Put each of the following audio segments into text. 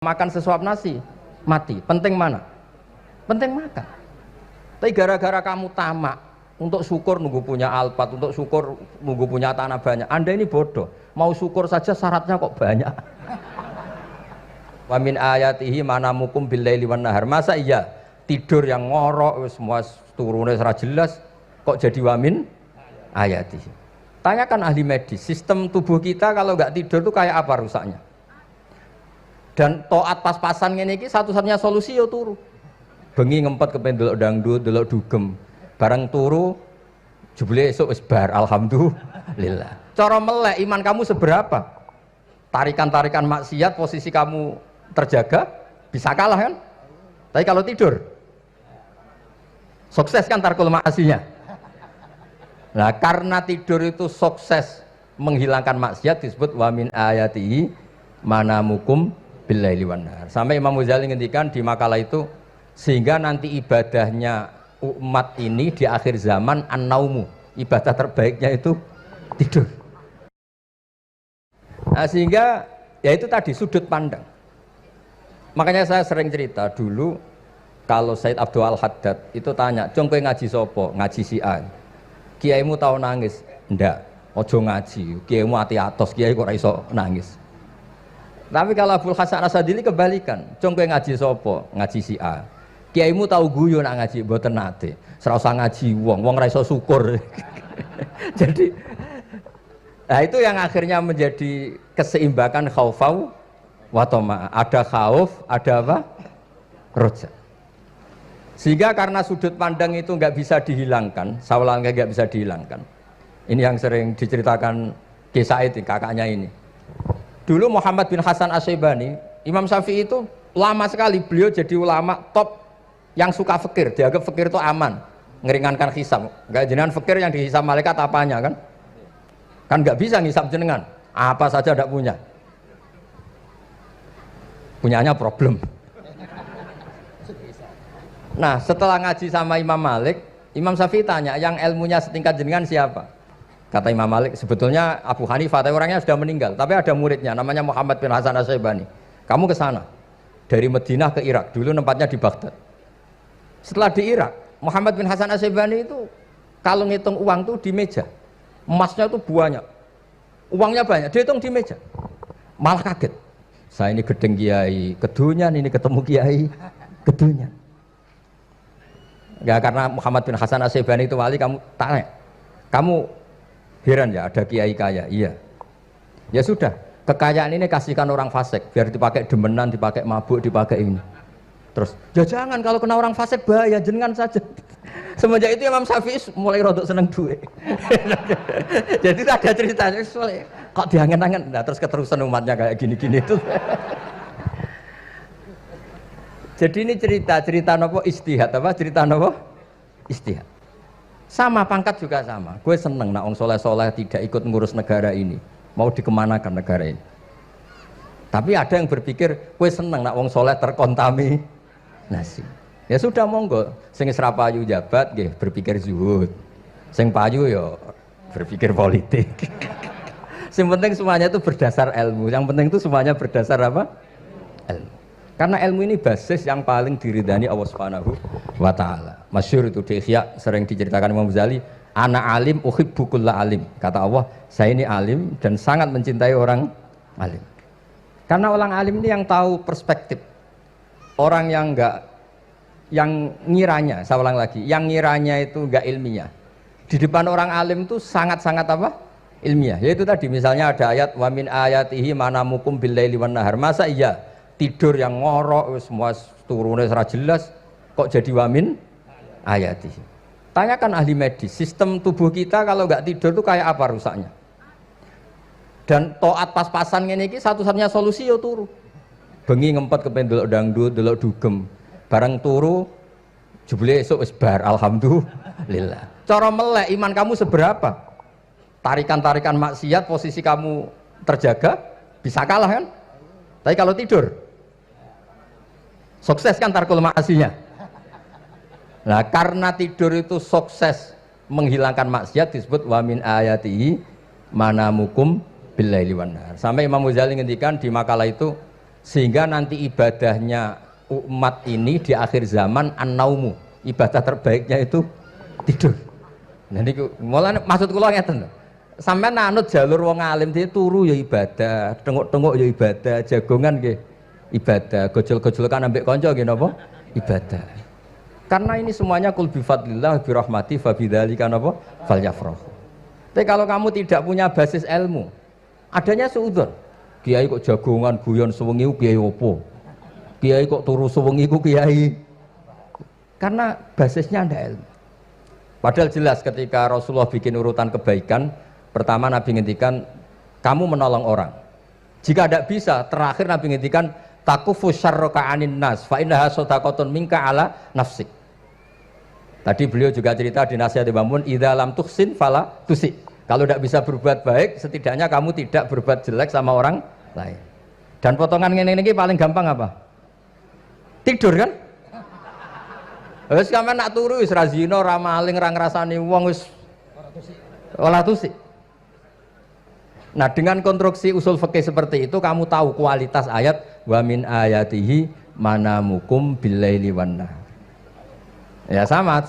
makan sesuap nasi mati. Penting mana? Penting makan. Tapi gara-gara kamu tamak untuk syukur nunggu punya Alphard, untuk syukur nunggu punya tanah banyak. Anda ini bodoh. Mau syukur saja syaratnya kok banyak. Wa min ayatihi manamukum billaili wan nahar. Masa iya tidur yang ngorok semua turunnya serah jelas kok jadi wamin ayatihi. Tanyakan ahli medis, sistem tubuh kita kalau nggak tidur itu kayak apa rusaknya? Dan toat pas-pasan ngene iki satu-satunya solusi yo turu. Bengi ngempet kepen delok dangdut, delok dugem. Barang turu jebule esuk wis bar, alhamdulillah. Cara melek iman kamu seberapa? Tarikan-tarikan maksiat posisi kamu terjaga bisa kalah kan? Tapi kalau tidur sukses kan tarkul maksinya. Nah, karena tidur itu sukses menghilangkan maksiat disebut wa min ayatihi manamukum billaili wan nahar. Sampai Imam Ghazali ngendikan di makalah itu sehingga nanti ibadahnya umat ini di akhir zaman an-naumu, ibadah terbaiknya itu tidur. Nah, sehingga ya itu tadi sudut pandang. Makanya saya sering cerita dulu kalau Said Abdul Al-Haddad itu tanya, "Cung kowe ngaji sopo?" Ngaji si A. Kiaimu tahu nangis? Ndak. Ojo ngaji. Kiaimu ati atos, kiai kok ora iso nangis. Tapi kalau Abdul Hasan Asadili kebalikan, "Cung kowe ngaji sopo?" Ngaji si A. Kiaimu tahu guyu nak ngaji mboten nate. Ora usah ngaji wong ora iso syukur. Jadi nah itu yang akhirnya menjadi keseimbangan khaufau wa tama. Ada khauf, ada apa? Roja. Sehingga karena sudut pandang itu nggak bisa dihilangkan, sawalangnya nggak bisa dihilangkan. Ini yang sering diceritakan Ki Said, kakaknya ini. Dulu Muhammad bin Hasan Asy-Syaibani, Imam Syafi'i itu lama sekali beliau jadi ulama top yang suka fikir, dianggap fikir itu aman, ngeringankan hisab. Nggak jenengan fikir yang dihisab malaikat apanya kan? Kan nggak bisa ngisab jenengan, apa saja tidak punya. Punyanya problem. Nah, setelah ngaji sama Imam Malik, Imam Syafi'i tanya, yang ilmunya setingkat jenengan siapa? Kata Imam Malik, sebetulnya Abu Hanifah, tapi orangnya sudah meninggal, tapi ada muridnya, namanya Muhammad bin Hasan Asy-Syaibani. Kamu ke sana, dari Madinah ke Irak, dulu tempatnya di Baghdad. Setelah di Irak, Muhammad bin Hasan Asy-Syaibani itu kalau ngitung uang tuh di meja, emasnya itu banyak, uangnya banyak, dihitung di meja. Malah kaget, saya ini gedeng kiai, kedunyan, ini ketemu kiai, kedunyan. Ya karena Muhammad bin Hasan Asy-Syaibani itu wali, kamu tanya, kamu heran ya ada kiai kaya? Iya. Ya sudah, kekayaan ini kasihkan orang fasik, biar dipakai demenan, dipakai mabuk, dipakai ini. Terus, ya jangan, kalau kena orang fasik bahaya, jenengan saja. Semenjak itu Imam Syafi'i mulai rodok seneng duit. Jadi ada ceritanya, kok diangen-angen, nah terus keterusan umatnya kayak gini-gini itu. Jadi ini cerita nopo istihad apa? Cerita nopo istihad. Sama pangkat juga sama. Gue seneng nak orang soleh-soleh tidak ikut ngurus negara ini. Mau dikemanakan negara ini? Tapi ada yang berpikir, gue seneng nak orang soleh terkontaminasi. Ya sudah monggo. Sing serapayu jabat, gue berpikir zuhud. Sing payu yo berpikir politik. Yang penting semuanya itu berdasar ilmu. Yang penting itu semuanya berdasar apa? Ilmu. Karena ilmu ini basis yang paling diridani Allah Subhanahu wa Ta'ala. Masyhur itu di Ihya sering diceritakan Imam Ghazali, ana alim uhibbu kulla alim. Kata Allah, saya ini alim dan sangat mencintai orang alim. Karena orang alim ini yang tahu perspektif. Orang yang enggak, yang ngiranya, saya ulang lagi, yang ngiranya itu enggak ilmiah. Di depan orang alim itu sangat-sangat apa? Ilmiah. Yaitu tadi misalnya ada ayat wa min ayatihi manamukum billaili wan nahar. Masa iya tidur yang ngorok semua turunnya serah jelas kok jadi wamin ayati. Tanyakan ahli medis, sistem tubuh kita kalau nggak tidur itu kayak apa rusaknya? Dan toat pas-pasan ngene iki satu-satunya solusi yo turu. Bengi ngempet kepen delok dangdut, delok dugem. Barang turu jebule esuk wis bar, alhamdulillah. Cara melek iman kamu seberapa? Tarikan-tarikan maksiat posisi kamu terjaga bisa kalah kan? Tapi kalau tidur sukses kan tarkul maksinya. Nah, karena tidur itu sukses menghilangkan maksiat disebut wa min ayatihi manamukum billaili wan nahar. Sampai Imam Ghazali ngendikan di makalah itu Sehingga nanti ibadahnya umat ini di akhir zaman an-naumu, ibadah terbaiknya itu tidur. Nah niku mulane maksud kula ngeten lho. Sampeyan anut jalur wong alim dhewe turu ya ibadah, tengok-tengok ya ibadah, jagongan nggih ibadah, gojol-gojolkan ambek kanca nggih napa? Ibadah. Karena ini semuanya kul bi fadlillah bi rahmati fa bidzalika napa? Falyafrahu. Tapi kalau kamu tidak punya basis ilmu, adanya suudzon. Kiai kok jagongan guyon sewengi kiai opo? Kiai kok turu sewengi ku kiai. Karena basisnya ada ilmu. Padahal jelas ketika Rasulullah bikin urutan kebaikan, pertama Nabi ngendikan kamu menolong orang. Jika tidak bisa, terakhir Nabi ngendikan takufu syarraka anin nas fa innaha shadaqatun minka ala nafsik. Tadi beliau juga cerita di nasihat Imam Mun, idza lam tuhsin fala tusi. Kalau tidak bisa berbuat baik, setidaknya kamu tidak berbuat jelek sama orang lain. Dan potongan ngene iki paling gampang apa? Tidur kan? Wis sampean nak turu wis ra zina, ra maling, ra ngrasani wong wis ora tusi. Nah, dengan konstruksi usul fikih seperti itu kamu tahu kualitas ayat wa min ayatihi manamukum billaili wan nahar. Ya sama,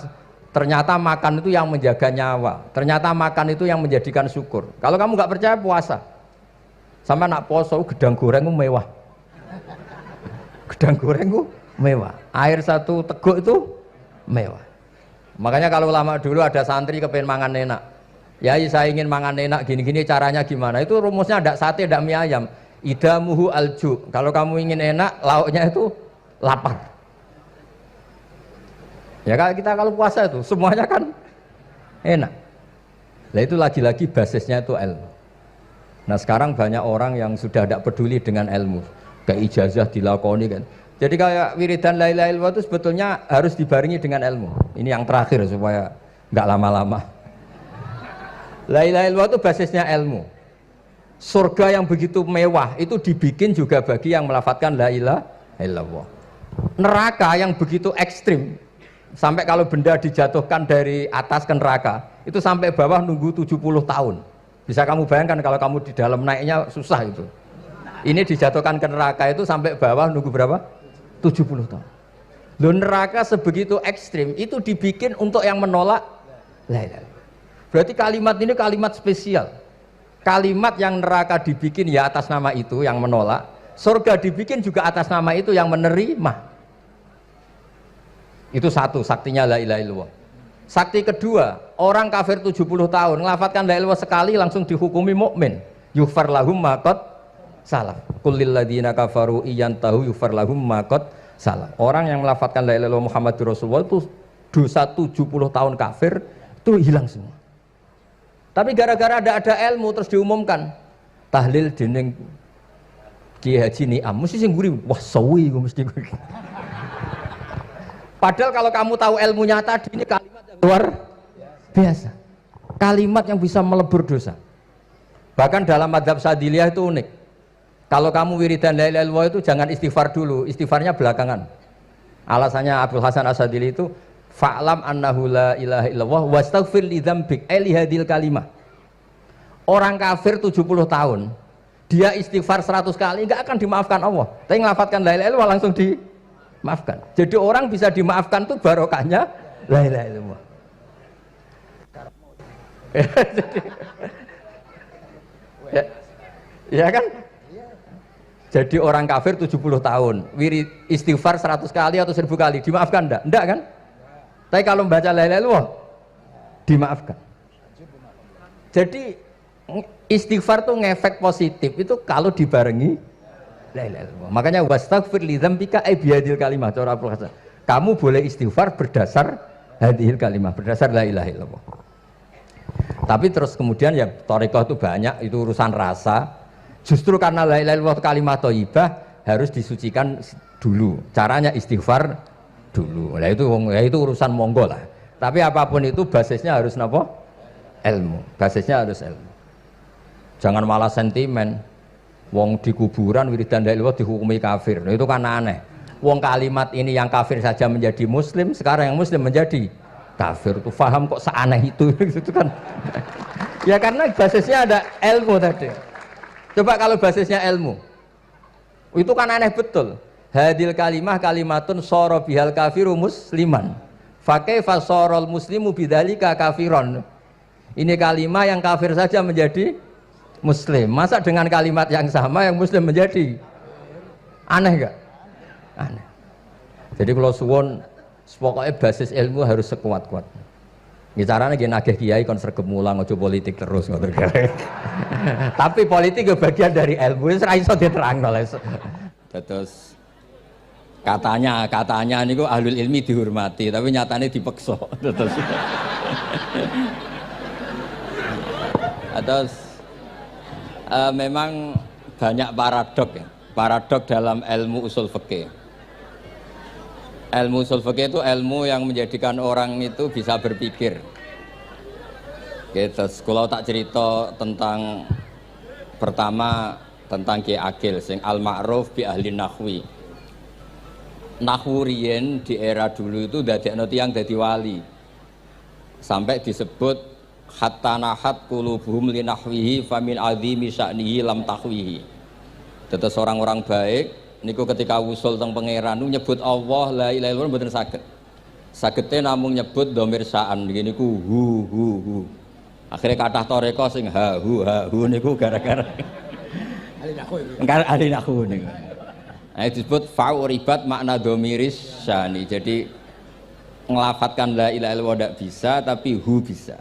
ternyata makan itu yang menjaga nyawa, ternyata makan itu yang menjadikan syukur. Kalau kamu nggak percaya puasa, sampai nak poso gedang goreng itu mewah, gedang goreng itu mewah, air satu teguk itu mewah. Makanya kalau lama dulu ada santri kepengen mangan enak, ya saya ingin mangan enak gini-gini caranya gimana, itu rumusnya ada sate, ada mie ayam, idamuhu alju. Kalau kamu ingin enak, lauknya itu lapar. Ya kita kalau puasa itu semuanya kan enak. Nah itu lagi-lagi basisnya itu ilmu. Nah sekarang banyak orang yang sudah tidak peduli dengan ilmu, kayak ijazah dilakoni kan. Jadi kayak wiridan la ilaha illallah itu sebetulnya harus dibarengi dengan ilmu. Ini yang terakhir supaya nggak lama-lama. La ilaha illallah itu basisnya ilmu. Surga yang begitu mewah itu dibikin juga bagi yang melafadzkan la ilaha illallah. Neraka yang begitu ekstrim, sampai kalau benda dijatuhkan dari atas ke neraka itu sampai bawah nunggu 70 tahun. Bisa kamu bayangkan kalau kamu di dalam naiknya susah itu. Ini dijatuhkan ke neraka itu sampai bawah nunggu berapa? 70 tahun. Loh, neraka sebegitu ekstrim itu dibikin untuk yang menolak la ilaha illallah. Berarti kalimat ini kalimat spesial. Kalimat yang neraka dibikin ya atas nama itu yang menolak, surga dibikin juga atas nama itu yang menerima. Itu satu, saktinya la ilaha illallah. Sakti kedua, orang kafir 70 tahun ngelafatkan la ilaha illallah sekali langsung dihukumi mukmin. Yughfar lahum ma qad salaf. Qul lil ladzina kafaru iyantahu yughfar lahum ma qad salaf. Orang yang melafatkan la ilaha illallah Muhammadur Rasulullah itu dosa 70 tahun kafir itu hilang semua. Tapi gara-gara ada ilmu terus diumumkan tahlil dening Kiai Haji Niam mesti sing nguri wah sawi mesti. Padahal kalau kamu tahu ilmunya tadi ini kalimat yang luar biasa, kalimat yang bisa melebur dosa. Bahkan dalam madzhab Sadiliyah itu unik. Kalau kamu wiridan la ilaha illallah itu jangan istighfar dulu, istighfarnya belakangan. Alasannya Abdul Hasan As-Sadili itu fa'lam annahu la ilaha illallah wastaghfir li dzambik li hadil kalimah. Orang kafir 70 tahun, dia istighfar 100 kali enggak akan dimaafkan Allah. Tapi ngelafatkan la ilaha illallah langsung dimaafkan. Jadi orang bisa dimaafkan tuh barokahnya la ilaha illallah. Ya kan? Jadi orang kafir 70 tahun, wirid istighfar 100 kali atau 1000 kali, dimaafkan enggak? Enggak kan? Tapi kalau membaca la ilaha illallah dimaafkan. Jadi istighfar tuh ngefek positif itu kalau dibarengi la ilaha illallah. Makanya wastaghfir li dzambika bihadil kalimah cara Abdul Hasan. Kamu boleh istighfar berdasar hadhil kalimah, berdasar la ilaha illallah. Tapi terus kemudian ya thariqah itu banyak, itu urusan rasa. Justru karena la ilaha illallah kalimat thayyibah harus disucikan dulu. Caranya istighfar dulu. Nah itu urusan monggo lah. Tapi apapun itu basisnya harus napa? Ilmu. Basisnya harus ilmu. Jangan malah sentimen. Wong di kuburan wiridan la ilaha illallah dihukumi kafir. Nah, itu kan aneh. Wong kalimat ini yang kafir saja menjadi muslim, sekarang yang muslim menjadi kafir. Itu paham kok seaneh itu gitu kan. Ya karena basisnya ada ilmu tadi. Coba kalau basisnya ilmu. Itu kan aneh betul. Hadil kalimah kalimatun soro bihal kafiru musliman. Fakaifa sorol muslimu bidzalika kafiron. Ini kalimat yang kafir saja menjadi muslim. Masa dengan kalimat yang sama yang muslim menjadi aneh enggak? Aneh. Jadi kalau suwon pokoknya basis ilmu harus sekuat-kuatnya. Caranya gini nagih kiai kon sregep mulang aja politik terus ngoten. Tapi politik itu bagian dari ilmu, wis ra iso diterangno. Terus katanya niku ahlul ilmi dihormati, tapi nyatanya dipeksa. Terus memang banyak paradok ya. Paradok dalam ilmu usul fikih. Ilmu usul fikih itu ilmu yang menjadikan orang itu bisa berpikir. Gitu. Kalau tak cerita tentang pertama tentang Ki Akil sing al-ma'ruf bi ahli nahwi. Nahwu riyen di era dulu itu dadekno tiyang dadi wali. Sampai disebut hatta nahat qulubuhum li nahwihi famin azimi sya'nihi lam tahwihi. Terus orang-orang baik niku ketika usul teng pangeran nyebut Allah la ilaha illallah mboten saged. Sagete namung nyebut dhamir sa'an niki niku hu. Akhirnya kathah toreko sing ha hu niku gara-gara ahli nahwu niku. Nah, disebut fa'uribat makna dhamiris sya'ni. Jadi ngelafatkan la ilaha illallah ndak bisa tapi hu bisa.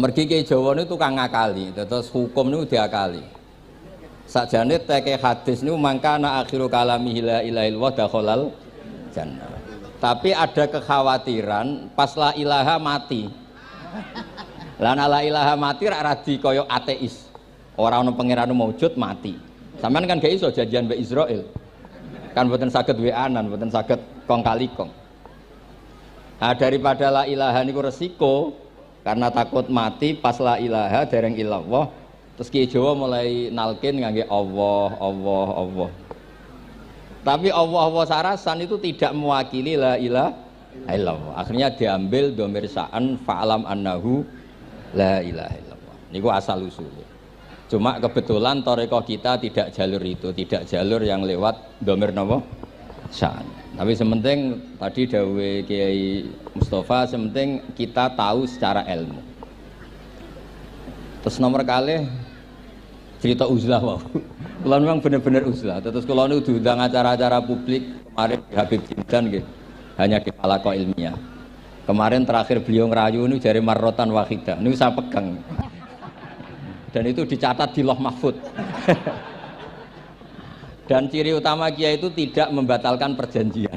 Mergi ke Jawa niku tukang ngakali, terus hukum niku diakali. Sakjane teke hadis niku mangkana akhiru kalamihi la ilaha illallah dakhalal jannah. Tapi ada kekhawatiran pas la ilaha mati. Lah la ilaha mati ra radi kaya ateis. Ora ana pangeran maujud mati. Sampeyan kan gak iso janjian mbek Israil. Kan mboten saged weanan, mboten saged kong kali kong. Nah, daripada la ilaha niku resiko karena takut mati pas la ilaha dereng illallah. Terus Ki Jawa mulai nalkin ngangge Allah. Tapi Allah sarasan itu tidak mewakili la ilaha illallah. Akhirnya diambil dhamir sa'an fa'alam annahu la ilaha illallah. Niku asal usulnya. Cuma kebetulan thariqah kita tidak jalur itu, tidak jalur yang lewat dhamir napa? Sa'an. Tapi sementing tadi dawuh Kiai Mustafa, sementing kita tahu secara ilmu. Terus nomor kalih cerita uzlah wow. Kalau memang benar-benar uzlah. Terus kalau nu diundang acara-acara publik kemarin Habib Jindan gitu, hanya di halaqah ilmiah. Kemarin terakhir beliau ngerayu ini jari marrotan wahidah. Ini saya pegang. Dan itu dicatat di Loh Mahfud. Dan ciri utama kiai itu tidak membatalkan perjanjian.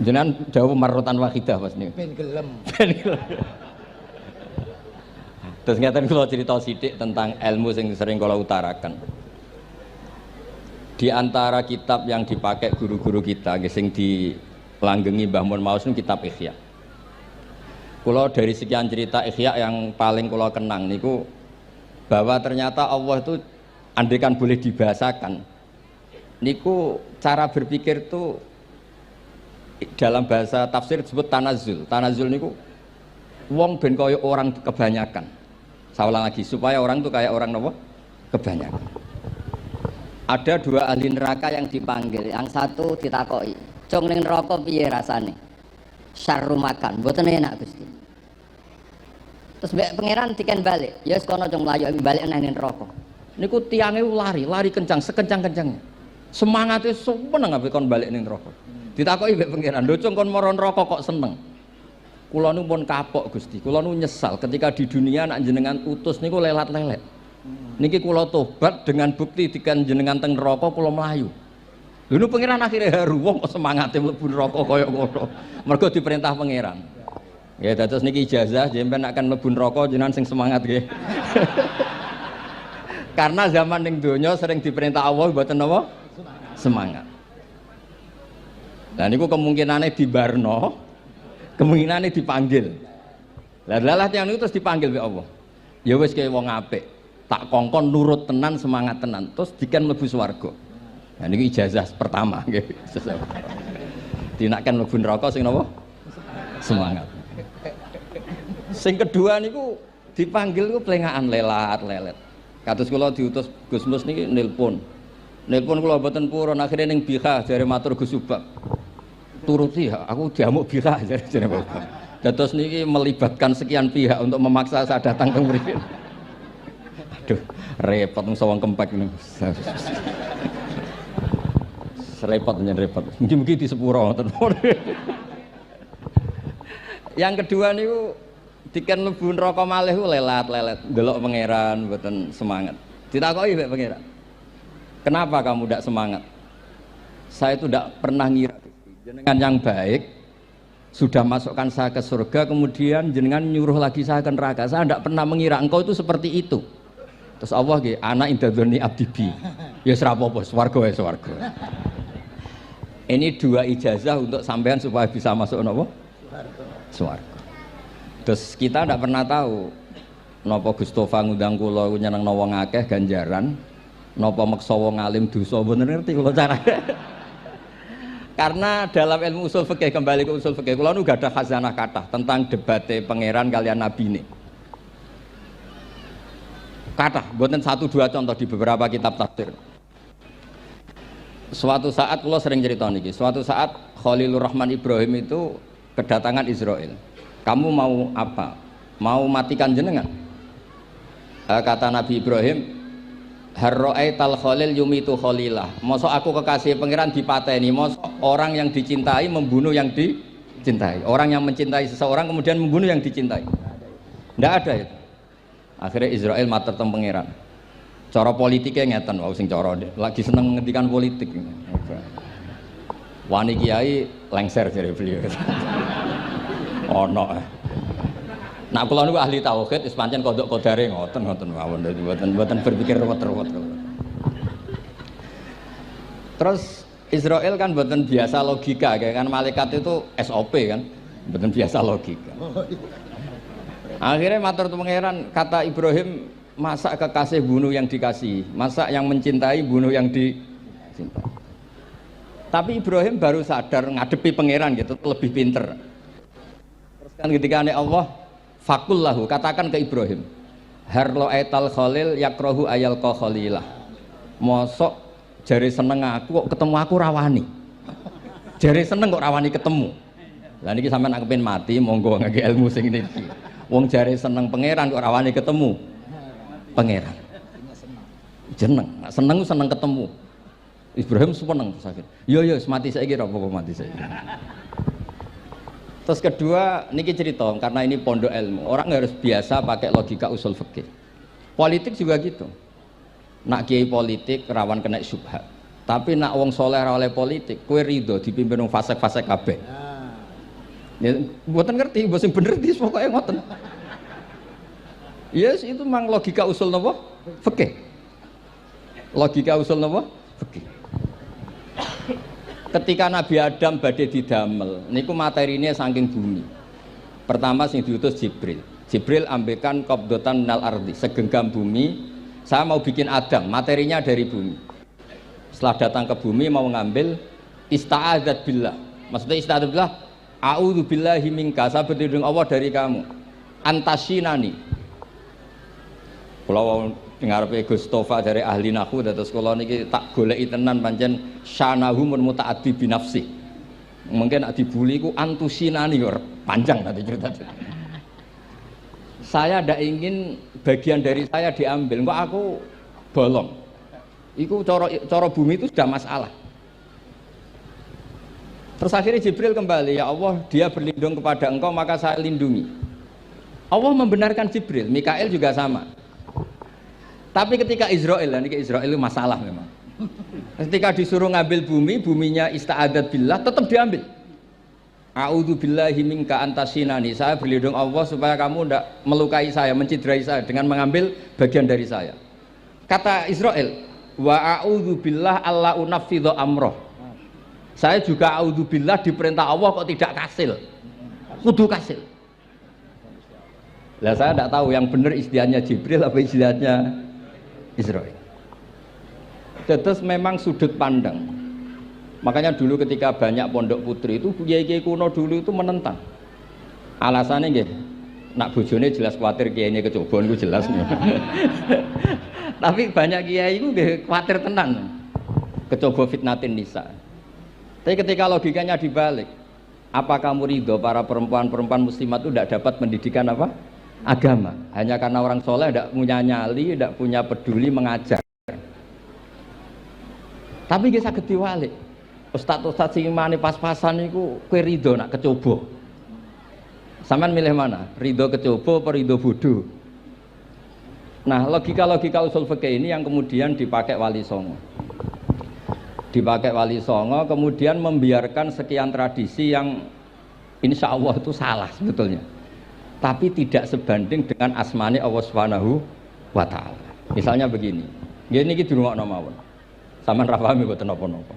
Jenengan jauh marrotan wahidah pas nih. Ben gelem. Terus ngeten kula cerita sithik tentang ilmu yang sering kula utarakan. Di antara kitab yang dipakai guru-guru kita sing dilanggengi Mbah Mun Maus niku kitab Ihya. Kula dari sekian cerita Ihya yang paling kula kenang niku bahwa ternyata Allah itu andaikan boleh dibahasakan niku cara berpikir tuh dalam bahasa tafsir disebut tanazul. Tanazul niku wong ben kaya orang kebanyakan. Saya ulang lagi supaya orang itu kayak orang nopo kebanyakan. Ada dua ahli neraka yang dipanggil, yang satu ditakoi, "Cung ning neraka piye rasane?" Syarru makan, mboten enak Gusti. Terus mbek pangeran diken balik, ya wis kono cung mlayu balik nang neraka. Niku tiange lari kencang, sekencang-kencangnya. Semangate seneng ambek kon balik ning neraka. Ditakoki mbek pangeran, "Lho cung kon mara neraka kok seneng?" Kula nu pun kapok Gusti, kula nu nyesal ketika di dunia nak jenengan utus niku lelat-lelet. Niki kula tobat dengan bukti dikan jenengan teng neraka kula mlayu. Lha nu pangeran akhire haru wong kok semangate mlebu neraka kaya ngono. Mergo diperintah pangeran. Ya dados niki ijazah jenengan akan mlebu neraka jenengan sing semangat nggih. Karena zaman ning donya sering diperintah Allah mboten napa? Semangat. Lah niku kemungkinane dibarno. Kemungkinannya dipanggil. Lah yang itu terus dipanggil oleh Allah. Ya wis kaya wong apik, tak kongkon nurut tenan, semangat tenan, terus diken mlebu swarga. Nah niki ijazah pertama nggih. Dinaken mlebu neraka sing napa? Semangat. Sing kedua niku dipanggil niku plengakan lelat-lelet. Kados kula diutus Gus Mus niki nelpon. Nelpon kula mboten purun akhire ning Bika jare matur Gus Subak. Turuti ya, aku diamuk Bika jare Bapak. Dados niki melibatkan sekian pihak untuk memaksa saya datang ke mriki. Aduh, repot wong kempek niku. Repot nyen repot. Mugi-mugi di sepuro ngoten. Yang kedua niku diken mlebu neraka malih ku lelat-lelet, ndelok pangeran mboten semangat. Ditakoki mek pangeran. Kenapa kamu tidak semangat? Saya itu tidak pernah ngira jenengan yang baik sudah masukkan saya ke surga, kemudian jenengan nyuruh lagi saya ke neraka. Saya tidak pernah mengira engkau itu seperti itu. Terus Allah nggih, ana indadzoni abdibi. Ya ora apa-apa, swarga ya swarga. Ini dua ijazah untuk sampean supaya bisa masuk napa? Swarga. Terus kita tidak pernah tahu napa Gustofa ngundang kula nyenengno wong akeh ganjaran, napa meksa wong alim dosa, bener ngerti kula carane. Karena dalam ilmu usul fikih, kembali ke usul fikih, kula nu gak ada khazanah kathah tentang debate pangeran kalian nabi ini. Kathah, mboten satu dua contoh di beberapa kitab tafsir. Suatu saat kula sering cerita niki, suatu saat Khalilur Rahman Ibrahim itu kedatangan Israel. Kamu mau apa? Mau matikan jenengan? Kata Nabi Ibrahim, harro'aital khalil yumitu khalilah. Mosok aku kekasih pangeran dipateni, mosok orang yang dicintai membunuh yang dicintai. Orang yang mencintai seseorang kemudian membunuh yang dicintai. Tidak ada itu. Akhirnya Israel matur teng pangeran. Cara politiknya ngeten, wau sing cara lagi seneng ngendikan politik. Wani kiai lengser jare beliau. Ono. Nak kula niku ahli tauhid wis pancen kodok kodare ngoten mawon mboten berpikir ruwet-ruwet. Terus Israel kan mboten biasa logika, kayak kan malaikat itu SOP kan, mboten biasa logika. Akhirnya matur pangeran, kata Ibrahim, masa kekasih bunuh yang dikasih, masa yang mencintai bunuh yang dicintai. Tapi Ibrahim baru sadar ngadepi pangeran gitu, lebih pinter. Ketika Allah fakullahu, katakan ke Ibrahim, harlo aital khalil yakrohu ayal ko khalilah. Mosok jari seneng aku kok ketemu aku rawani. Jari seneng kok rawani ketemu. Lah niki sampean aku pengen mati, monggo ngangge ilmu sing niki. Wong jari seneng pangeran kok rawani ketemu pangeran. Jeneng, seneng seneng ketemu. Ibrahim seneng sakit. Yo mati saiki ora apa-apa mati saiki. Terus kedua, niki cerita karena ini pondok ilmu. Orang harus biasa pakai logika usul fikih. Politik juga gitu. Nak kiai politik rawan kena syubhat. Tapi nak wong soleh ra oleh politik, kue ridho dipimpin wong fasik-fasik kabeh. Ya, mboten ngerti, mbok sing bener dis pokoke ngoten. Yes, itu memang logika usul napa? Fikih. Logika usul napa? Fikih. Ketika Nabi Adam badhe didamel, niku materinya saking bumi. Pertama sing diutus Jibril. Jibril ambekan qabdatan minal ardi, segenggam bumi. Saya mau bikin Adam, materinya dari bumi. Setelah datang ke bumi mau ngambil ista'adzat billah. Maksudnya ista'adzat billah, a'udzu billahi minka, saya berlindung Allah dari kamu. Antasinani. Kalau ngarepe Gustofa dari ahli nahwu dados kula niki tak goleki tenan pancen syanahu mun mutaaddi bi nafsi. Mungkin nek dibuli ku antusinani kok panjang nanti cerita. Saya ndak ingin bagian dari saya diambil, kok aku bolong. Iku cara bumi itu sudah masalah. Terus akhirnya Jibril kembali, ya Allah, dia berlindung kepada engkau maka saya lindungi. Allah membenarkan Jibril, Mikail juga sama. Tapi ketika Israel, ini Israel itu masalah memang. Ketika disuruh ngambil bumi, buminya ista'adat billah, tetap diambil. A'udzu billahi minka antasinani. Saya berlindung Allah supaya kamu tidak melukai saya, menciderai saya dengan mengambil bagian dari saya. Kata Israel, wa a'udzu billah alla unaffidhu amroh. Saya juga a'udzu billah diperintah Allah kok tidak kasil. Kudu kasil. Lah saya tidak tahu yang benar istilahnya Jibril apa istilahnya Israel. Terus memang sudut pandang. Makanya dulu ketika banyak pondok putri itu kiai-kiai kuno dulu itu menentang. Alasannya nggih, Nak bojone jelas khawatir kiai ini kecobaan itu jelas. Tapi banyak kiai itu khawatir tenan. Kecoba fitnatin nisa. Tapi ketika logikanya dibalik, apa kamu ridho para perempuan-perempuan muslimat itu tidak dapat pendidikan apa? Agama. Hanya karena orang soleh tidak punya nyali, tidak punya peduli mengajar. Tapi dia saged diwalik. Ustaz-ustaz sing imane pas-pasan niku kowe ridho nak kecoba. Sampean milih mana? Ridho kecoba apa ridho bodoh? Nah, logika-logika usul fikih ini yang kemudian dipakai Wali Songo. Dipakai Wali Songo kemudian membiarkan sekian tradisi yang insya Allah itu salah sebetulnya. Tapi tidak sebanding dengan asmane Allah Subhanahu wa taala. Misalnya begini. Nggih niki dirungokno mawon. Sampeyan ra paham mboten napa-napa.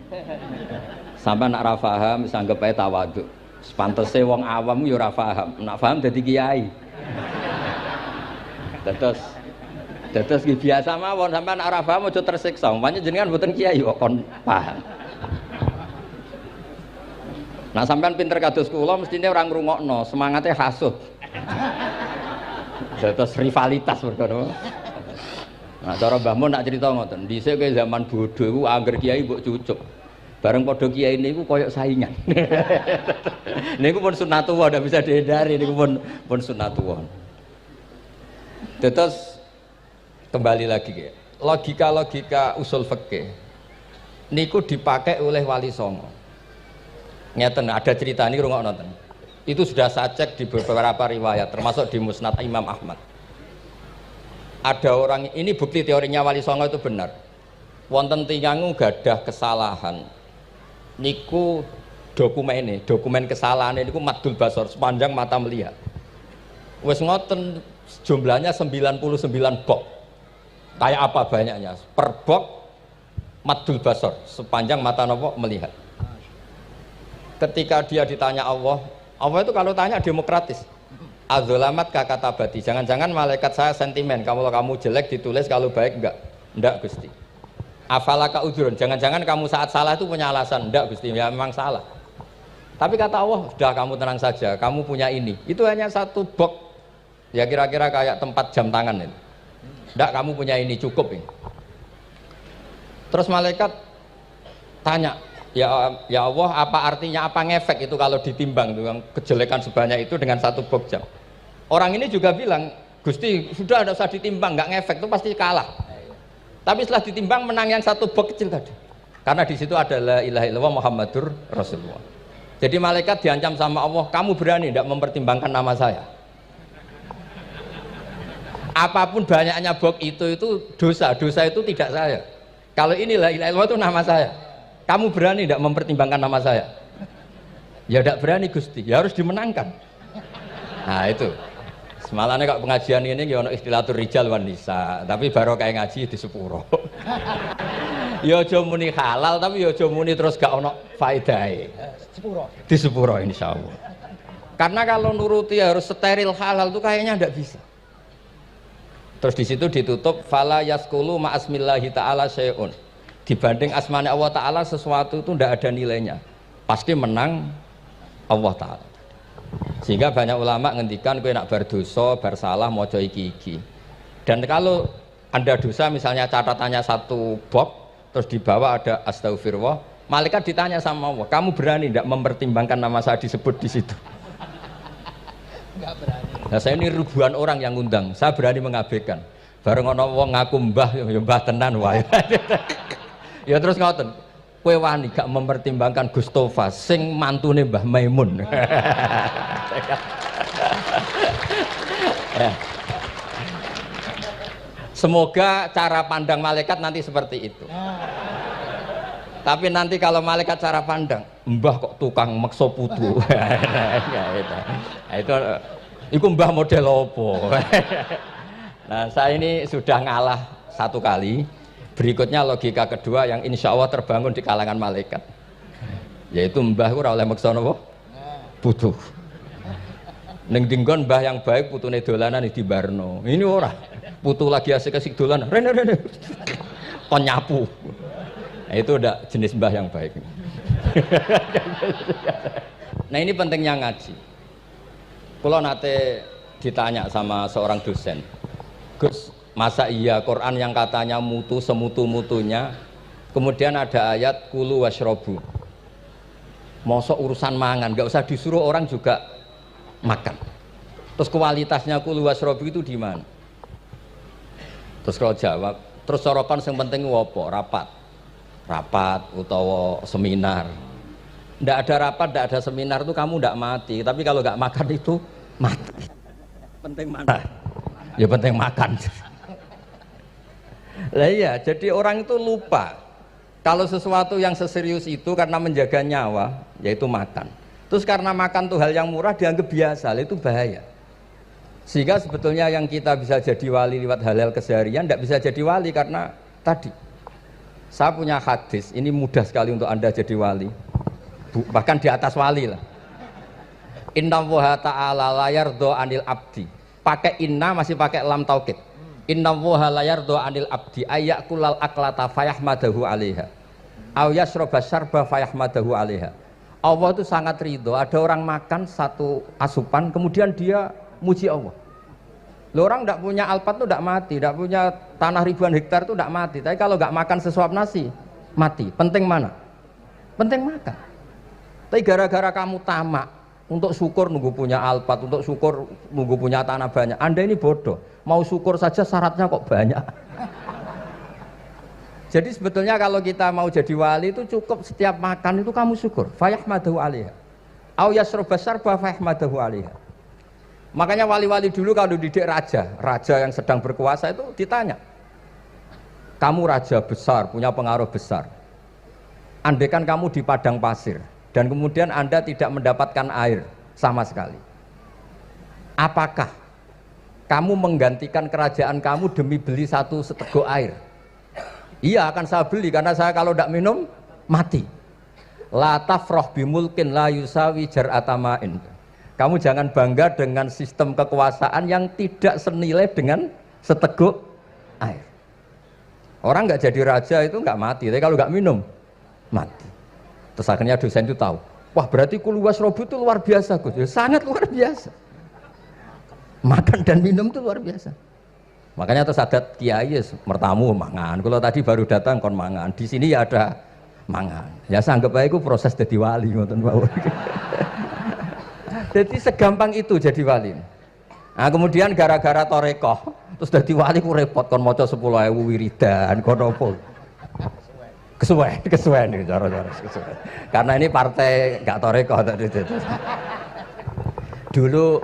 Sampeyan nak ra paham wis anggap ae tawadhu. Sepantese wong awam yo ora paham. Nak paham dadi kiai. Terus biasa mawon sampeyan nak ora paham aja tersiksa. Umpamane jenengan mboten kiai kok kon paham. Nah sampeyan pinter kados kula mestine ora ngrungokno, semangate hasud. Terus rivalitas perkara. Nah cara Mbah Mun nak cerita ngoten, dhisik ke zaman bodho iku angger kiai mbok cucuk. Bareng padha kiai niku koyok saingan. Niku pun sunatullah ndak bisa dihindari, niku pun sunatullah. Terus kembali lagi ya. Logika-logika usul fikih niku dipakai oleh Wali Songo. Ngeten ada cerita ini rungokno nonton. Itu sudah saya cek di beberapa riwayat termasuk di Musnad Imam Ahmad. Ada orang ini bukti teorinya Wali Songo itu benar. Wonten tiyang gadah kesalahan. Niku dokumen kesalahan niku maddul basor sepanjang mata melihat. Wes ngoten jumlahnya 99 bok. Kayak apa banyaknya? Per bok maddul basor sepanjang mata nopo melihat. Ketika dia ditanya Allah itu kalau tanya demokratis. Adzolamat kakatabati. Jangan-jangan malaikat saya sentimen. Kalau kamu jelek ditulis, kalau baik enggak? Enggak Gusti. Afalaka udhurun, jangan-jangan kamu saat salah itu punya alasan. Enggak Gusti, ya memang salah. Tapi kata Allah, sudah kamu tenang saja, kamu punya ini. Itu hanya satu box, ya kira-kira kayak tempat jam tangan itu. Enggak, kamu punya ini, cukup ini. Terus malaikat tanya, ya Allah, apa artinya, apa ngefek itu kalau ditimbang dengan kejelekan sebanyak itu dengan satu box jam. Orang ini juga bilang, Gusti, sudah ada usah ditimbang, nggak ngefek itu pasti kalah. Tapi setelah ditimbang menang yang satu box kecil tadi. Karena di situ ada la ilaha illallah Muhammadur Rasulullah. Jadi malaikat diancam sama Allah, kamu berani tidak mempertimbangkan nama saya? Apapun banyaknya box itu dosa itu tidak saya. Kalau ini la ilaha illallah itu nama saya. Kamu berani tidak mempertimbangkan nama saya? Ya tidak berani Gusti, ya harus dimenangkan. Nah itu. Semalane kok pengajian ini ya ono istilatur rijal wan nisa, tapi baru kayak ngaji di sepuro. Ya aja muni halal tapi ya aja muni terus gak ono faedahe. Sepuro. Di sepuro insyaallah. Karena kalau nuruti harus steril halal itu kayaknya ndak bisa. Terus di situ ditutup fala yaskulu ma asmillahi taala syai'un. Dibanding asmane Allah taala sesuatu itu ndak ada nilainya. Pasti menang Allah taala. Sehingga banyak ulama ngendikan kowe nak bar dosa, bar salah maca iki-iki. Dan kalau Anda dosa misalnya catatannya satu box terus di bawah ada astagfirullah, malaikat ditanya sama Allah, kamu berani tidak mempertimbangkan nama saya disebut di situ? Enggak berani. Nah, saya ini ribuan orang yang ngundang, saya berani mengabaikan. Bareng ana wong ngaku mbah ya mbah tenan wae. Ya terus ngoten. Kowe wani gak mempertimbangkan Gustofa sing mantune Mbah Maimun. Ya. Semoga cara pandang malaikat nanti seperti itu. Tapi nanti kalau malaikat cara pandang, mbah kok tukang meksa putu. Itu mbah model opo. Nah saya ini sudah ngalah satu kali. Berikutnya logika kedua yang insya Allah terbangun di kalangan malaikat, yaitu mbah ora oleh meksa napa putu. Ning dinggon mbah yang baik putune dolanan di barno. Ini ora. Putu lagi asik-asik dolanan. Rene. Kon nyapu. Nah, itu udah jenis mbah yang baik. Nah ini pentingnya ngaji. Kula nate ditanya sama seorang dosen, Gus, masa iya Quran yang katanya mutu semutu-mutunya, kemudian ada ayat kulu washrobu, mosok urusan mangan, nggak usah disuruh orang juga makan. Terus kualitasnya kulu washrobu itu di mana? Terus kalau jawab, terus sorokan yang penting wopo, rapat utawa seminar. Nggak ada rapat, nggak ada seminar itu kamu nggak mati, tapi kalau nggak makan itu mati. Penting mana? Ya penting makan. Lah iya, jadi orang itu lupa kalau sesuatu yang seserius itu karena menjaga nyawa, yaitu makan. Terus karena makan tuh hal yang murah dianggap biasa, itu bahaya. Sehingga sebetulnya yang kita bisa jadi wali lewat hal-hal keseharian tidak bisa jadi wali karena tadi. Saya punya hadis, ini mudah sekali untuk Anda jadi wali. Bahkan di atas wali lah. Inna woha ta'ala layar do anil abdi. Pakai inna masih pakai lam taukid. Inna woha layar do anil abdi ayak kulal aklata fayahmadahu alaiha aw yasroba syarba fayahmadahu alaiha. Allah itu sangat ridho ada orang makan satu asupan kemudian dia muji Allah. Loh, orang tidak punya alpat itu tidak mati, tidak punya tanah ribuan hektar itu tidak mati, tapi kalau nggak makan sesuap nasi mati. Penting mana? Penting makan. Tapi gara-gara kamu tamak untuk syukur nunggu punya alpat, untuk syukur nunggu punya tanah banyak, Anda ini bodoh. Mau syukur saja syaratnya kok banyak. Jadi sebetulnya kalau kita mau jadi wali itu cukup setiap makan itu kamu syukur. Fayahmadahu alaiha. Au yasroba syarba fayahmadahu alaiha. Makanya wali-wali dulu kalau didik raja yang sedang berkuasa itu ditanya, kamu raja besar, punya pengaruh besar. Andaikan kamu di padang pasir dan kemudian Anda tidak mendapatkan air sama sekali, apakah kamu menggantikan kerajaan kamu demi beli satu seteguk air? Iya, akan saya beli karena saya kalau tidak minum mati. La tafroh bimulkin la yusawi jar'atama'in. Kamu jangan bangga dengan sistem kekuasaan yang tidak senilai dengan seteguk air. Orang nggak jadi raja itu nggak mati, tapi kalau nggak minum mati. Terus akhirnya dosen itu tahu, wah berarti kulu wasrobu itu luar biasa Gus, ya, sangat luar biasa. Makan dan minum itu luar biasa. Makanya terus adat kiai mertamu mangan. Kalau tadi baru datang kon mangan, di sini ya ada mangan. Ya saya anggap aja itu proses jadi wali ngoten mawon. Jadi segampang itu jadi wali. Nah kemudian gara-gara torekoh, terus jadi wali ku repot kon maca 10.000 wiridan kon opo. Kesuwen nih cara-cara kesuwen. Karena ini partai gak torekoh tadi itu. Dulu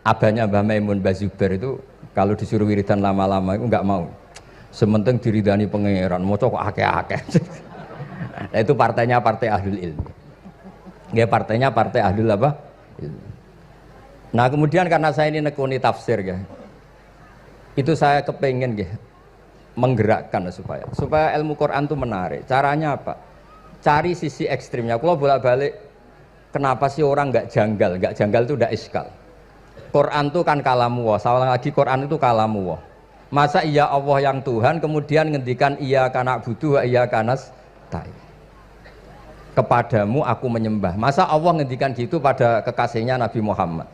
abahnya Mbah Maimun Mbah Zubair itu kalau disuruh wiridan lama-lama itu nggak mau. Sementing diridani pangeran, maca kok akeh-akeh. Nah, itu partainya partai ahlul ilmi. Ya partainya partai ahlul apa? Ilmi. Nah kemudian karena saya ini nekuni tafsir ya, itu saya kepengen ya menggerakkan supaya ilmu Quran itu menarik. Caranya apa? Cari sisi ekstrimnya. Kalau bolak-balik, kenapa sih orang nggak janggal? Nggak janggal itu udah iskal. Quran itu kan kalamu Allah. Salah lagi Quran itu kalamu Allah. Masa iya Allah yang Tuhan kemudian ngendikan iya kana butuh iya kanas tai. Kepadamu aku menyembah. Masa Allah ngendikan gitu pada kekasihnya Nabi Muhammad.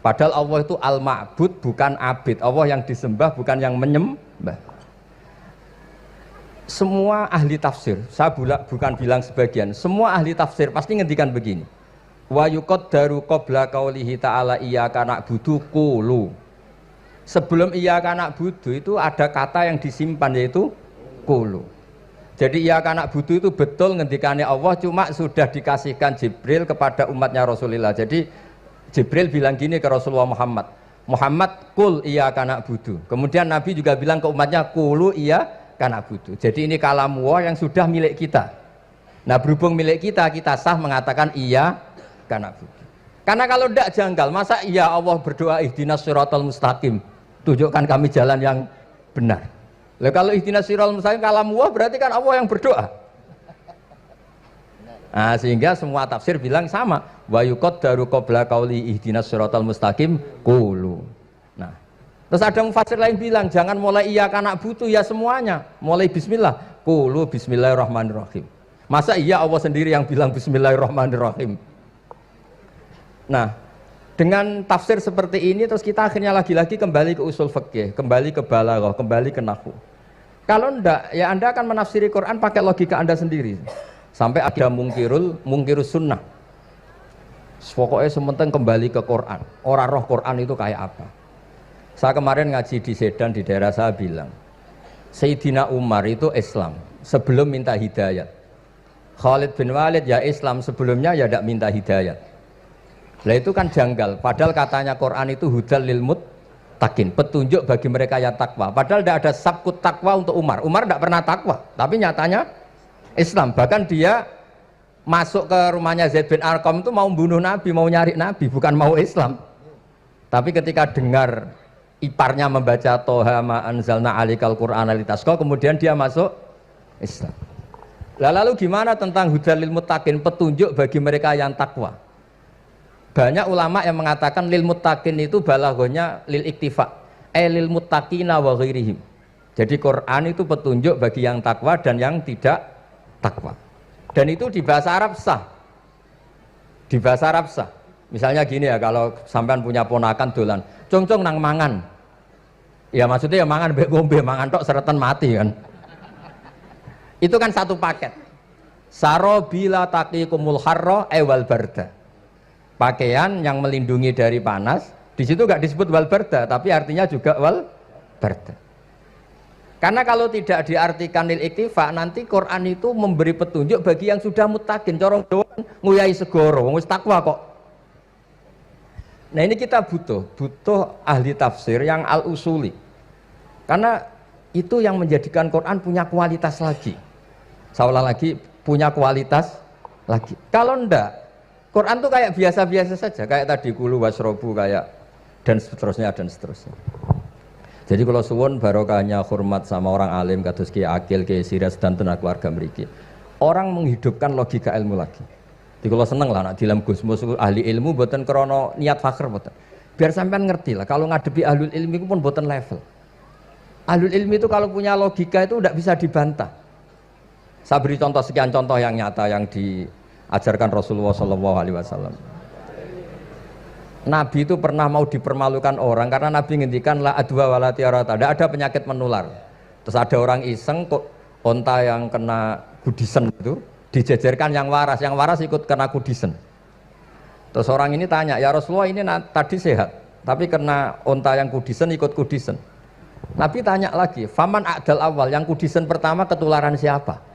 Padahal Allah itu al-ma'bud bukan abid. Allah yang disembah bukan yang menyembah. Semua ahli tafsir, saya bukan bilang sebagian, semua ahli tafsir pasti ngendikan begini. Wa yuqaddaru qabla qaulihi ta'ala iyyaka na'budu qulu. Sebelum iyyaka na'budu itu ada kata yang disimpan yaitu qulu. Jadi iyyaka na'budu itu betul ngendikannya Allah, cuma sudah dikasihkan Jibril kepada umatnya Rasulullah. Jadi Jibril bilang gini ke Rasulullah Muhammad, Muhammad qul iyyaka na'budu. Kemudian Nabi juga bilang ke umatnya qulu iyyaka na'budu. Jadi ini kalam Allah yang sudah milik kita. Nah berhubung milik kita, kita sah mengatakan iya karena budi. Karena kalau tidak janggal, masa iya Allah berdoa ihdinas siratal mustaqim, tunjukkan kami jalan yang benar. Lah kalau ihdinas siratal mustaqim kalam Allah berarti kan Allah yang berdoa. Nah, sehingga semua tafsir bilang sama. Wa yuqaddaru qabla qauli ihdinas siratal mustaqim qulu. Nah, terus ada mufassir lain bilang jangan mulai iya karena butuh ya semuanya, mulai bismillah, qulu bismillahirrahmanirrahim. Masa iya Allah sendiri yang bilang bismillahirrahmanirrahim. Nah, Dengan tafsir seperti ini terus kita akhirnya lagi-lagi kembali ke usul fikih, kembali ke balaghah, kembali ke nahwu. Kalau enggak, ya Anda akan menafsiri Quran pakai logika Anda sendiri. Sampai ada mungkirus sunnah. Pokoknya sementing kembali ke Quran. Orang roh Quran itu kayak apa? Saya kemarin ngaji di Sedan di daerah saya bilang, Sayyidina Umar itu Islam sebelum minta hidayat. Khalid bin Walid ya Islam sebelumnya ya tidak minta hidayat. Lah itu kan janggal. Padahal katanya Quran itu hudal lil muttaqin, petunjuk bagi mereka yang takwa. Padahal tidak ada sabkut takwa untuk Umar. Umar tidak pernah takwa, tapi nyatanya Islam. Bahkan dia masuk ke rumahnya Zaid bin Arqam itu mau bunuh Nabi, mau nyari Nabi, bukan mau Islam. Tapi ketika dengar iparnya membaca Toha ma anzalna alikal Qur'ana litasqa, kemudian dia masuk Islam. Lalu gimana tentang hudal lil muttaqin, petunjuk bagi mereka yang takwa? Banyak ulama yang mengatakan lil muttaqin itu balaghahnya lil iktifa, lil muttaqina wa ghairihim. Jadi Quran itu petunjuk bagi yang takwa dan yang tidak takwa. Dan itu di bahasa Arab sah. Di bahasa Arab sah. Misalnya gini ya, kalau sampean punya ponakan dolan, cong-cong nang mangan. Ya maksudnya ya mangan mbek ngombe, mangan tok seretan mati kan. Itu kan satu paket. Sarobila taqikumul harra wal barda. Pakaian yang melindungi dari panas. Di situ enggak disebut wal barda, tapi artinya juga wal barda. Karena kalau tidak diartikan lil iktifa, nanti Quran itu memberi petunjuk bagi yang sudah muttaqin. Corong doang nguyai segoro, wis takwa kok. Nah ini kita butuh ahli tafsir yang al-usuli. Karena itu yang menjadikan Quran punya kualitas lagi. Seolah lagi punya kualitas lagi. Kalau enggak, Quran tuh kayak biasa-biasa saja, kayak tadi kulu wasrobu kayak dan seterusnya dan seterusnya. Jadi kalau suwun barokahnya hormat sama orang alim kados Ki Akil, Ki Siras dan tenaga keluarga mriki. Orang menghidupkan logika ilmu lagi. Jadi kalau seneng lah nak dalam Gusmus ahli ilmu mboten krana niat fakir mboten. Biar sampean ngerti lah kalau ngadepi ahlul ilmi itu pun mboten level. Ahlul ilmi itu kalau punya logika itu tidak bisa dibantah. Saya beri contoh sekian contoh yang nyata yang diajarkan Rasulullah SAW. Nabi itu pernah mau dipermalukan orang karena Nabi ngendikan la adwa wala tiarata, tidak ada penyakit menular. Terus ada orang iseng kok onta yang kena kudisen itu dijejerkan yang waras ikut kena kudisen. Terus orang ini tanya, ya Rasulullah ini tadi sehat, tapi kena onta yang kudisen ikut kudisen. Nabi tanya lagi, faman a'dal awal, yang kudisen pertama ketularan siapa?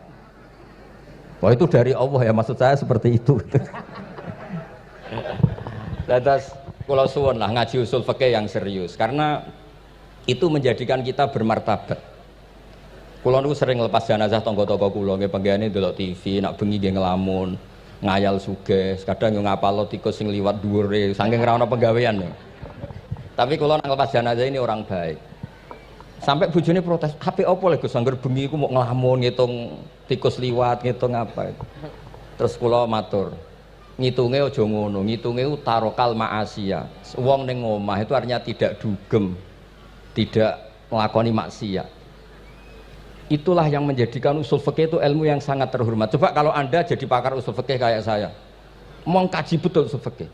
Wah itu dari Allah ya, maksud saya seperti itu. Lantas kalau suwun lah ngaji usul fikih yang serius karena itu menjadikan kita bermartabat. Kulo niku sering lepas jenazah tangga-tangga kulo nggih penggane delok TV, nak bengi nggih ngelamun, ngayal sugih, kadang yo ngapalo tikus sing liwat dhuwure saking ra ono penggawean. Tapi kulo nang lepas jenazah ini orang baik. Sampai bojone protes, "HP opo lho Gus angger bengi iku mau ngelamun ngitung tikus liwat, ngitung apa." Terus kulo matur, ngitunge aja ngono, ngitunge tarokal ma'asiyah. Wong ning omah itu artinya tidak dugem, tidak melakoni maksiat. Itulah yang menjadikan usul fikih itu ilmu yang sangat terhormat. Coba kalau Anda jadi pakar usul fikih kayak saya, mau kaji betul usul fikih.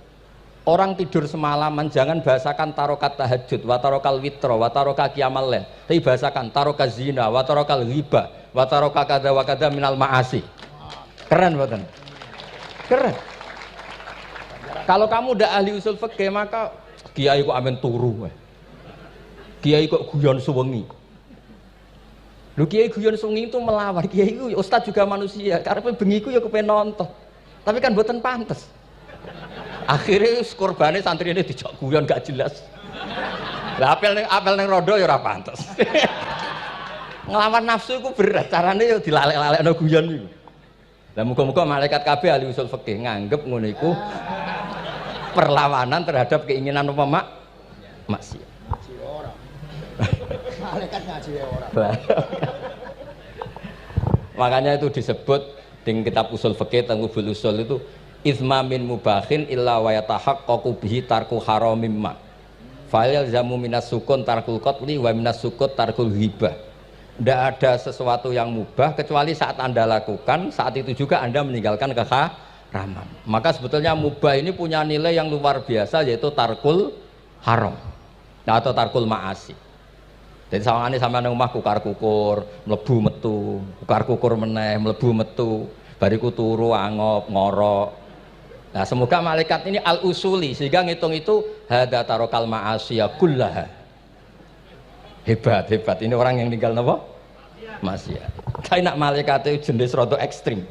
Orang tidur semalaman jangan bahasakan tarokat tahajud, wa tarokal witro, wa taroka qiyamal lail. Tapi bahasakan taroka zina, wa tarokal ghibah, wa taroka kada wa kada minal ma'asi. Keren mboten? Keren. Kalau kamu udah ahli usul fikih maka kiai kok amen turu. Kiai kok guyon suwengi. Lho kiai guyon suwengi itu melawan. Kiai itu ustaz juga manusia. Karepe bengi ku ya kepen nonton. Tapi kan mboten pantes. Akhirnya korbane santrine dijak guyon gak jelas. Lah apel ning rondo ya ora pantes. Nglawan nafsu iku berat. Carane ya dilalek-lalekno guyon iku. Lah muga-muga malaikat kabeh ahli usul fikih nganggep ngono iku perlawanan terhadap keinginan apa maksiat. Ngaji ora. Malaikat ngaji ora. Makanya itu disebut di kitab usul fikih Tanghubul Usul itu izma min mubakhin illa wa yatahaqqaqu bihi tarku haramim ma. Fa yalzamu minas sukun tarkul qatli wa minas sukut tarkul ghibah. Tidak ada sesuatu yang mubah kecuali saat Anda lakukan, saat itu juga Anda meninggalkan keharaman. Rahman. Maka sebetulnya mubah ini punya nilai yang luar biasa, yaitu tarkul haram atau tarkul ma'asi. Jadi sawangane sampean nang omah kukar kukur, mlebu metu, kukar kukur meneh, mlebu metu, bariku turu angop ngorok. Nah, semoga malaikat ini al-usuli sehingga ngitung itu hadza tarokal ma'asiya kullaha. Hebat, hebat. Ini orang yang tinggal napa? Maksiat. Tapi nak malaikat itu jenis rada ekstrim.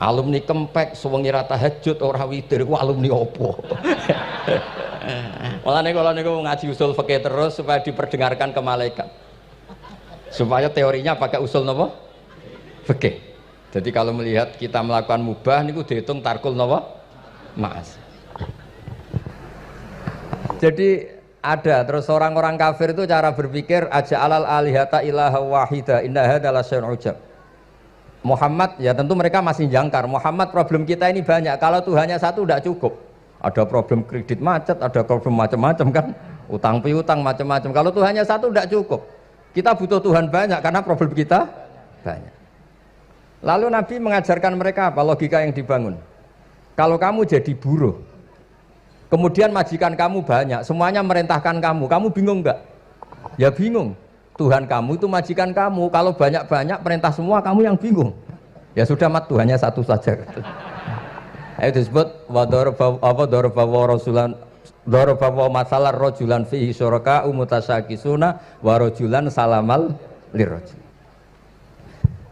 Alumni kempek suwengi ra tahajud ora witir ku alumni opo? Mulane kula niku ngaji usul fikih terus supaya diperdengarkan ke malaikat. Supaya teorinya pakai usul napa? Fikih. Jadi kalau melihat kita melakukan mubah niku dihitung tarkul napa? Ma'as. Jadi ada terus orang-orang kafir itu cara berpikir aja alal alihata ilaha wahida inna hadza la syai'un ujab. Muhammad, ya tentu mereka masih jangkar. Muhammad, problem kita ini banyak. Kalau Tuhannya satu tidak cukup. Ada problem kredit macet, ada problem macam-macam kan. Utang piutang macam-macam. Kalau Tuhannya satu tidak cukup. Kita butuh Tuhan banyak karena problem kita banyak. Lalu Nabi mengajarkan mereka apa logika yang dibangun. Kalau kamu jadi buruh, kemudian majikan kamu banyak, semuanya merintahkan kamu bingung enggak? Ya bingung. Tuhan kamu itu majikan kamu, kalau banyak-banyak perintah semua kamu yang bingung. Ya sudah mat Tuhannya satu saja. Itu disebut daraba masalah rajulan fihi syuraka umutasakisuna wa rajulan salamal lirajul.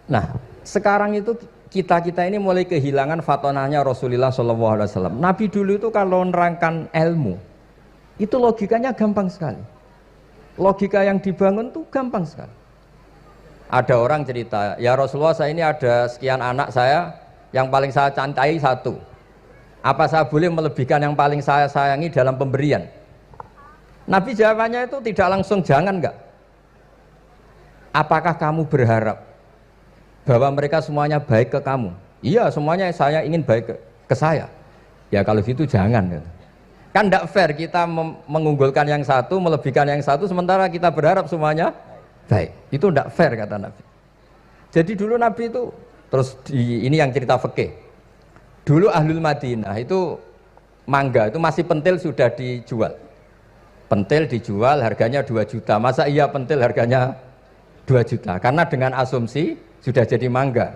Nah, sekarang itu kita ini mulai kehilangan fatonahnya Rasulullah SAW. Nabi dulu itu kalau nerangkan ilmu, itu logikanya gampang sekali. Logika yang dibangun tuh gampang sekali. Ada orang cerita, ya Rasulullah saya ini ada sekian anak saya, yang paling saya cintai satu. Apa saya boleh melebihkan yang paling saya sayangi dalam pemberian? Nabi jawabannya itu tidak langsung jangan enggak. Apakah kamu berharap bahwa mereka semuanya baik ke kamu? Iya, semuanya saya ingin baik ke saya. Ya kalau gitu jangan. Kan tidak fair kita mengunggulkan yang satu, melebihkan yang satu, sementara kita berharap semuanya baik. Itu tidak fair kata Nabi. Jadi dulu Nabi itu, terus ini yang cerita fikih. Dulu Ahlul Madinah itu mangga, itu masih pentil sudah dijual. Pentil dijual harganya 2 juta. Masa iya pentil harganya 2 juta? Karena dengan asumsi sudah jadi mangga.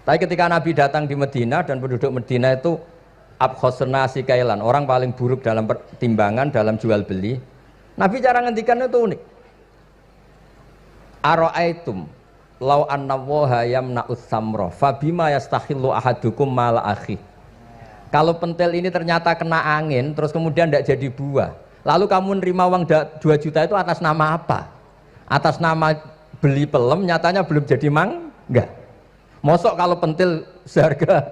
Tapi ketika Nabi datang di Madinah dan penduduk Madinah itu abkhosna sikailan, orang paling buruk dalam pertimbangan dalam jual beli. Nabi cara ngendikan itu unik. Ara'aitum law anna waha yamna'us samra fabima yastakhillu ahadukum mal akhi. Kalau pentil ini ternyata kena angin terus kemudian tidak jadi buah, lalu kamu nerima uang 2 juta itu atas nama apa? Atas nama beli pelem, nyatanya belum jadi mangga. Mosok kalau pentil seharga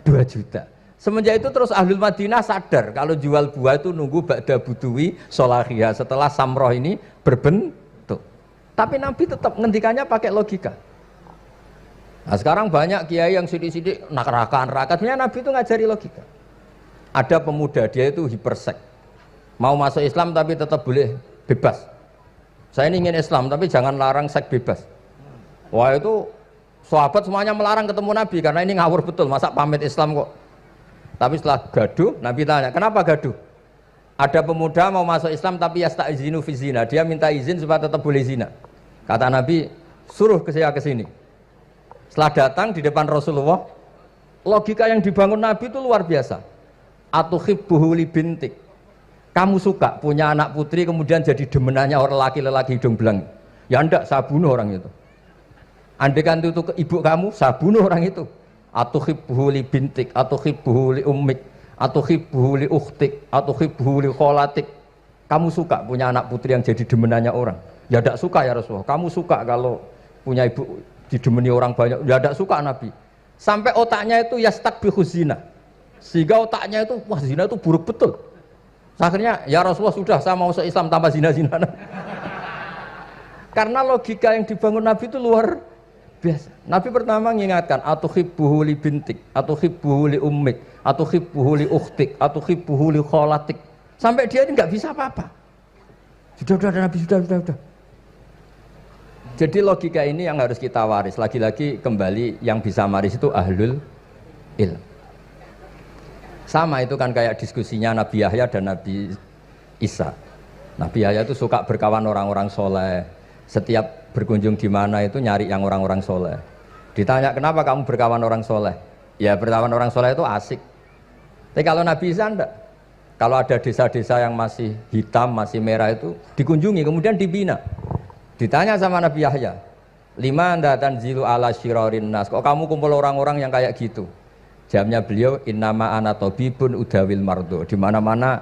2 juta. Semenjak itu terus Ahlul Madinah sadar kalau jual buah itu nunggu ba'da buduwi solahiyah, setelah samroh ini berbentuk. Tapi Nabi tetap ngendikannya pakai logika. Nah sekarang banyak kiai yang sidik-sidik neraka-neraka, sebenarnya Nabi itu ngajari logika. Ada pemuda, dia itu hipersek, mau masuk Islam tapi tetap boleh bebas. Saya ini ingin Islam tapi jangan larang seks bebas. Wah itu sahabat semuanya melarang ketemu Nabi karena ini ngawur betul, masa pamit Islam kok. Tapi setelah gaduh, Nabi tanya, kenapa gaduh? Ada pemuda mau masuk Islam tapi yasta'izinu fi zina, dia minta izin supaya tetap boleh zina. Kata Nabi, suruh saya ke sini. Setelah datang di depan Rasulullah, logika yang dibangun Nabi itu luar biasa. Atuhibbuhu li bintik. Kamu suka punya anak putri kemudian jadi demenannya orang laki-laki hidung belang. Ya enggak, saya bunuh orang itu. Andaikan itu ke ibu kamu, saya bunuh orang itu. Atuhibbuhu li bintik, atuhibbuhu li ummik, atuhibbuhu li ukhtik, atuhibbuhu li kholatik. Kamu suka punya anak putri yang jadi demenannya orang? Ya tidak suka ya Rasulullah. Kamu suka kalau punya ibu didemeni orang banyak? Ya tidak suka Nabi. Sampai otaknya itu yastakbihu zina, sehingga otaknya itu wah zina itu buruk betul. Akhirnya ya Rasulullah sudah, saya mau se-Islam tanpa zina-zina. Karena logika yang dibangun Nabi itu luar biasa. Nabi pertama mengingatkan atuhibbuhu li bintik, atuhibbuhu li ummik, atuhibbuhu li ukhtik, atuhibbuhu li kholatik. Sampai dia ini nggak bisa apa-apa. Sudah Nabi sudah. Jadi logika ini yang harus kita waris. Lagi-lagi kembali yang bisa waris itu ahlul ilm. Sama itu kan kayak diskusinya Nabi Yahya dan Nabi Isa. Nabi Yahya itu suka berkawan orang-orang soleh. Setiap berkunjung di mana itu nyari yang orang-orang soleh. Ditanya kenapa kamu berkawan orang soleh? Ya berkawan orang soleh itu asik. Tapi kalau Nabi Isa enggak. Kalau ada desa-desa yang masih hitam, masih merah itu dikunjungi, kemudian dibina. Ditanya sama Nabi Yahya, lima anda tanzilu ala syirarin nas. Kok kamu kumpul orang-orang yang kayak gitu? Jawabnya beliau, innama ana tabibun udawil mardo. Di mana-mana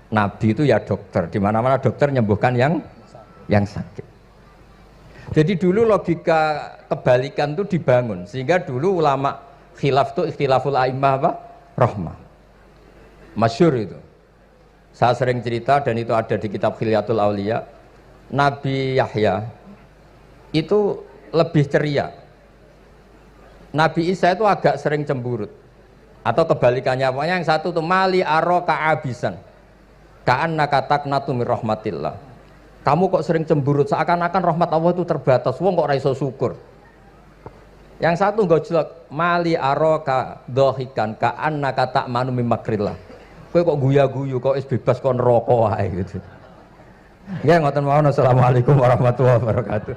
nabi itu ya dokter, di mana-mana dokter nyembuhkan yang sakit. Jadi dulu logika kebalikan itu dibangun, sehingga dulu ulama khilaf itu ikhtilaful a'immah apa? Rahmah. Masyhur itu. Saya sering cerita dan itu ada di kitab Khilyatul Auliya. Nabi Yahya itu lebih ceria. Nabi Isa itu agak sering cemburut. Atau kebalikannya, pokoknya yang satu tuh mali aro ka'abisan ka'annaka taqnatu mir rahmatillah. Kamu kok sering cemburut, seakan-akan rahmat Allah itu terbatas, wong kok ra iso syukur. Yang satu gojlok, mali aro ka dhahikan ka'annaka ta'manu mim makrillah. Kowe kok guya-guyu, kok wis bebas kon neraka wae gitu. Nggih ngoten mawon. Assalamualaikum warahmatullahi wabarakatuh.